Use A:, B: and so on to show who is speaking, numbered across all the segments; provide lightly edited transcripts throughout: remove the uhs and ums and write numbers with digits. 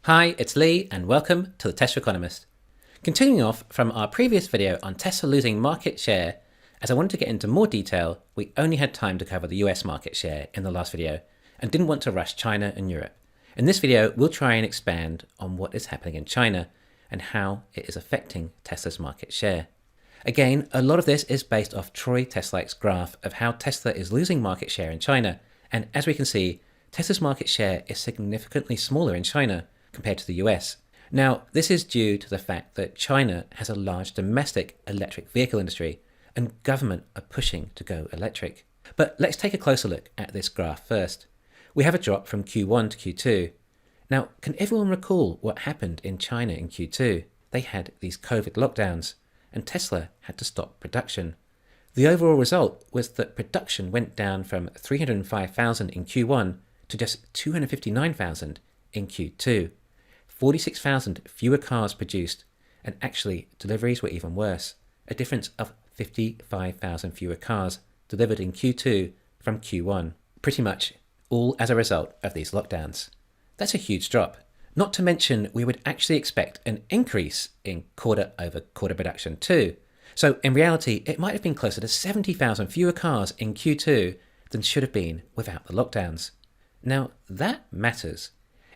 A: Hi, it's Lee and welcome to the Tesla Economist. Continuing off from our previous video on Tesla losing market share, as I wanted to get into more detail, we only had time to cover the US market share in the last video and didn't want to rush China and Europe. In this video, we'll try and expand on what is happening in China and how it is affecting Tesla's market share. Again, a lot of this is based off Troy Tesla's graph of how Tesla is losing market share in China, and as we can see, Tesla's market share is significantly smaller in China compared to the US. Now, this is due to the fact that China has a large domestic electric vehicle industry and government are pushing to go electric. But let's take a closer look at this graph first. We have a drop from Q1 to Q2. Now, can everyone recall what happened in China in Q2? They had these COVID lockdowns and Tesla had to stop production. The overall result was that production went down from 305,000 in Q1 to just 259,000 in Q2. 46,000 fewer cars produced, and actually deliveries were even worse, a difference of 55,000 fewer cars delivered in Q2 from Q1, pretty much all as a result of these lockdowns. That's a huge drop. Not to mention we would actually expect an increase in quarter-over-quarter production too. So in reality, it might have been closer to 70,000 fewer cars in Q2 than should have been without the lockdowns. Now that matters.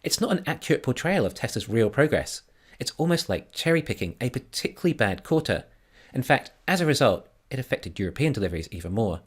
A: It's not an accurate portrayal of Tesla's real progress. It's almost like cherry-picking a particularly bad quarter. In fact, as a result, it affected European deliveries even more.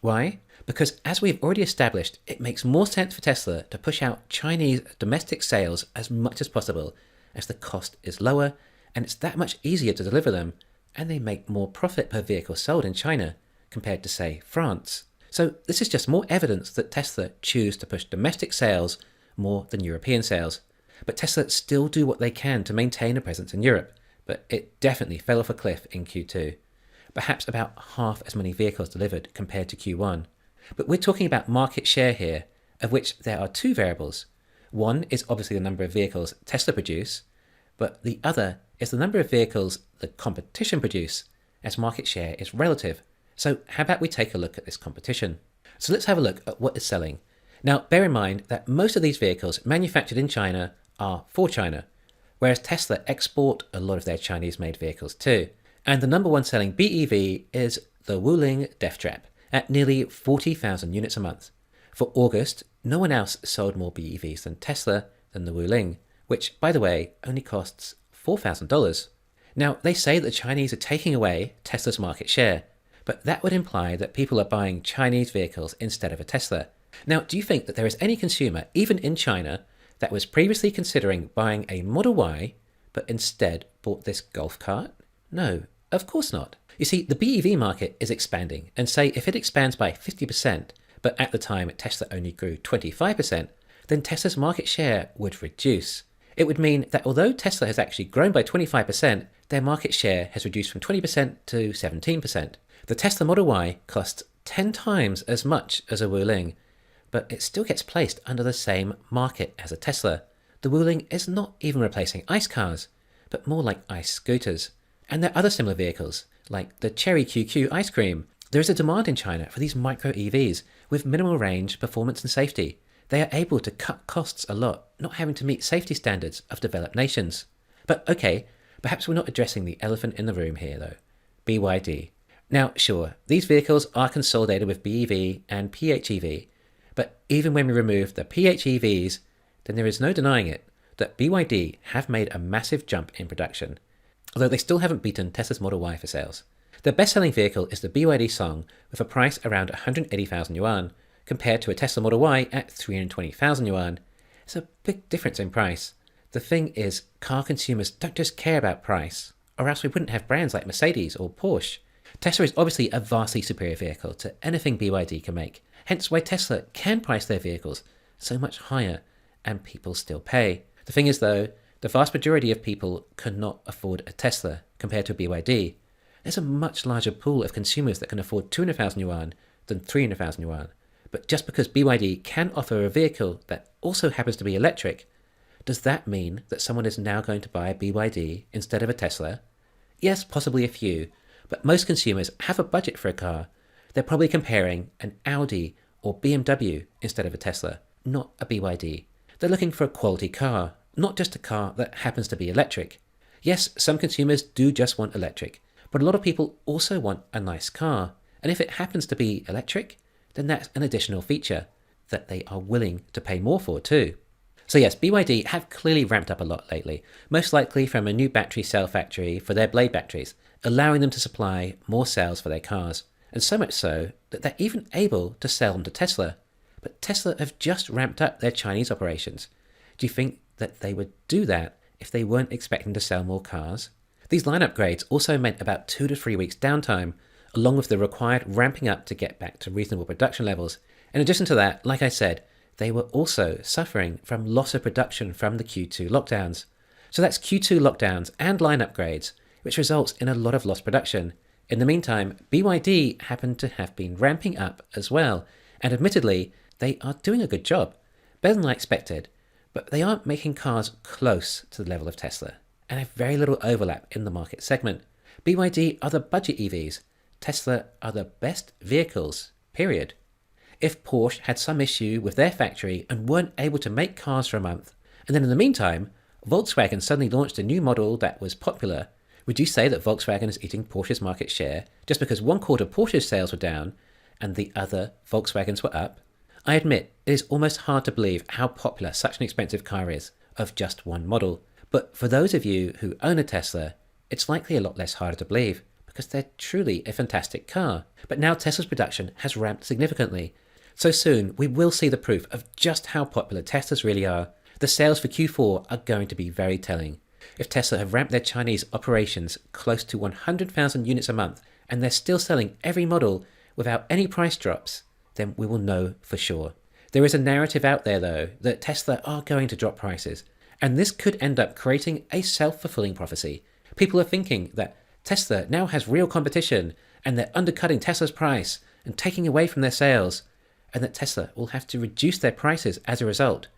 A: Why? Because as we've already established, it makes more sense for Tesla to push out Chinese domestic sales as much as possible, as the cost is lower and it's that much easier to deliver them, and they make more profit per vehicle sold in China compared to, say, France. So this is just more evidence that Tesla choose to push domestic sales more than European sales. But Tesla still do what they can to maintain a presence in Europe, but it definitely fell off a cliff in Q2. Perhaps about half as many vehicles delivered compared to Q1. But we're talking about market share here, of which there are two variables. One is obviously the number of vehicles Tesla produce, but the other is the number of vehicles the competition produce, as market share is relative. So how about we take a look at this competition? So let's have a look at what is selling. Now, bear in mind that most of these vehicles manufactured in China are for China, whereas Tesla export a lot of their Chinese-made vehicles too. And the number one selling BEV is the Wuling Death Trap at nearly 40,000 units a month. For August, no one else sold more BEVs than Tesla than the Wuling, which, by the way, only costs $4,000. Now, they say that the Chinese are taking away Tesla's market share, but that would imply that people are buying Chinese vehicles instead of a Tesla. Now, do you think that there is any consumer, even in China, that was previously considering buying a Model Y, but instead bought this golf cart? No, of course not. You see, the BEV market is expanding, and say if it expands by 50%, but at the time Tesla only grew 25%, then Tesla's market share would reduce. It would mean that although Tesla has actually grown by 25%, their market share has reduced from 20% to 17%. The Tesla Model Y costs 10 times as much as a Wuling, but it still gets placed under the same market as a Tesla. The Wuling is not even replacing ICE cars, but more like ICE scooters. And there are other similar vehicles, like the Cherry QQ ice cream. There is a demand in China for these micro EVs with minimal range, performance and safety. They are able to cut costs a lot, not having to meet safety standards of developed nations. But okay, perhaps we're not addressing the elephant in the room here though. BYD. Now sure, these vehicles are consolidated with BEV and PHEV, but even when we remove the PHEVs, then there is no denying it that BYD have made a massive jump in production, although they still haven't beaten Tesla's Model Y for sales. Their best-selling vehicle is the BYD Song with a price around 180,000 yuan, compared to a Tesla Model Y at 320,000 yuan. It's a big difference in price. The thing is, car consumers don't just care about price, or else we wouldn't have brands like Mercedes or Porsche. Tesla is obviously a vastly superior vehicle to anything BYD can make, hence why Tesla can price their vehicles so much higher and people still pay. The thing is though, the vast majority of people cannot afford a Tesla compared to a BYD. There's a much larger pool of consumers that can afford 200,000 yuan than 300,000 yuan. But just because BYD can offer a vehicle that also happens to be electric, does that mean that someone is now going to buy a BYD instead of a Tesla? Yes, possibly a few, but most consumers have a budget for a car. They're probably comparing an Audi or BMW instead of a Tesla, not a BYD. They're looking for a quality car, not just a car that happens to be electric. Yes, some consumers do just want electric, but a lot of people also want a nice car. And if it happens to be electric, then that's an additional feature that they are willing to pay more for too. So yes, BYD have clearly ramped up a lot lately, most likely from a new battery cell factory for their Blade batteries, allowing them to supply more cells for their cars, and so much so that they're even able to sell them to Tesla. But Tesla have just ramped up their Chinese operations. Do you think that they would do that if they weren't expecting to sell more cars? These line upgrades also meant about 2 to 3 weeks downtime, along with the required ramping up to get back to reasonable production levels. In addition to that, like I said, they were also suffering from loss of production from the Q2 lockdowns. So that's Q2 lockdowns and line upgrades, which results in a lot of lost production. In the meantime, BYD happened to have been ramping up as well, and admittedly, they are doing a good job, better than I expected, but they aren't making cars close to the level of Tesla, and have very little overlap in the market segment. BYD are the budget EVs, Tesla are the best vehicles, period. If Porsche had some issue with their factory and weren't able to make cars for a month, and then in the meantime, Volkswagen suddenly launched a new model that was popular, would you say that Volkswagen is eating Porsche's market share just because one quarter Porsche's sales were down and the other Volkswagens were up? I admit, it is almost hard to believe how popular such an expensive car is of just one model. But for those of you who own a Tesla, it's likely a lot less harder to believe because they're truly a fantastic car. But now Tesla's production has ramped significantly. So soon, we will see the proof of just how popular Teslas really are. The sales for Q4 are going to be very telling. If Tesla have ramped their Chinese operations close to 100,000 units a month, and they're still selling every model without any price drops, then we will know for sure. There is a narrative out there, though, that Tesla are going to drop prices, and this could end up creating a self-fulfilling prophecy. People are thinking that Tesla now has real competition, and they're undercutting Tesla's price and taking away from their sales, and that Tesla will have to reduce their prices as a result.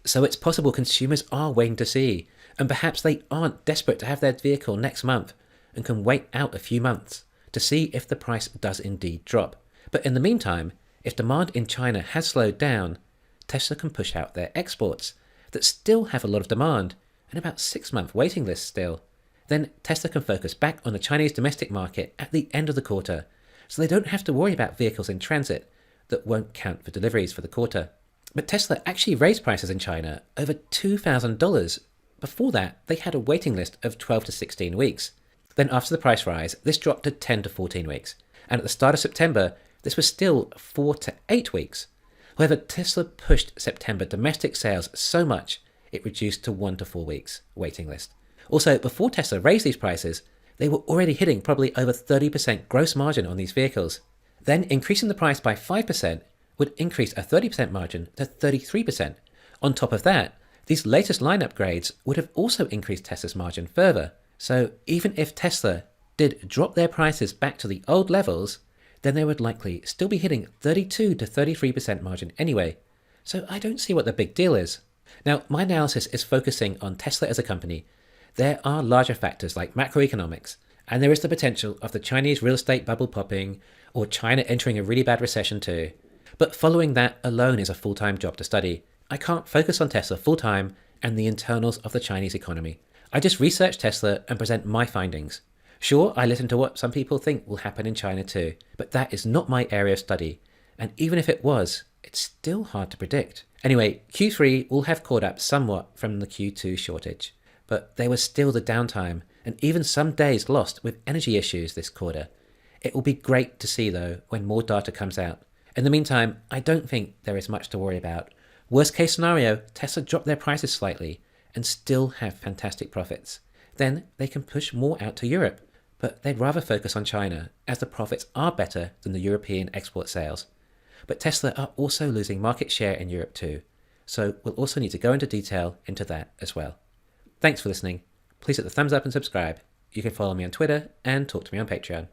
A: So it's possible consumers are waiting to see, and perhaps they aren't desperate to have their vehicle next month and can wait out a few months to see if the price does indeed drop. But in the meantime, if demand in China has slowed down, Tesla can push out their exports that still have a lot of demand and about 6-month waiting lists still. Then Tesla can focus back on the Chinese domestic market at the end of the quarter, so they don't have to worry about vehicles in transit that won't count for deliveries for the quarter. But Tesla actually raised prices in China over $2,000. Before that, they had a waiting list of 12 to 16 weeks. Then after the price rise, this dropped to 10 to 14 weeks. And at the start of September, this was still 4 to 8 weeks. However, Tesla pushed September domestic sales so much, it reduced to 1 to 4 weeks waiting list. Also, before Tesla raised these prices, they were already hitting probably over 30% gross margin on these vehicles. Then increasing the price by 5% would increase a 30% margin to 33%. On top of that, these latest line upgrades would have also increased Tesla's margin further. So even if Tesla did drop their prices back to the old levels, then they would likely still be hitting 32 to 33% margin anyway. So I don't see what the big deal is. Now, my analysis is focusing on Tesla as a company. There are larger factors like macroeconomics, and there is the potential of the Chinese real estate bubble popping or China entering a really bad recession too. But following that alone is a full-time job to study. I can't focus on Tesla full-time and the internals of the Chinese economy. I just research Tesla and present my findings. Sure, I listen to what some people think will happen in China too, but that is not my area of study. And even if it was, it's still hard to predict. Anyway, Q3 will have caught up somewhat from the Q2 shortage, but there was still the downtime and even some days lost with energy issues this quarter. It will be great to see though when more data comes out. In the meantime, I don't think there is much to worry about. Worst case scenario, Tesla drop their prices slightly and still have fantastic profits. Then they can push more out to Europe, but they'd rather focus on China as the profits are better than the European export sales. But Tesla are also losing market share in Europe too, so we'll also need to go into detail into that as well. Thanks for listening. Please hit the thumbs up and subscribe. You can follow me on Twitter and talk to me on Patreon.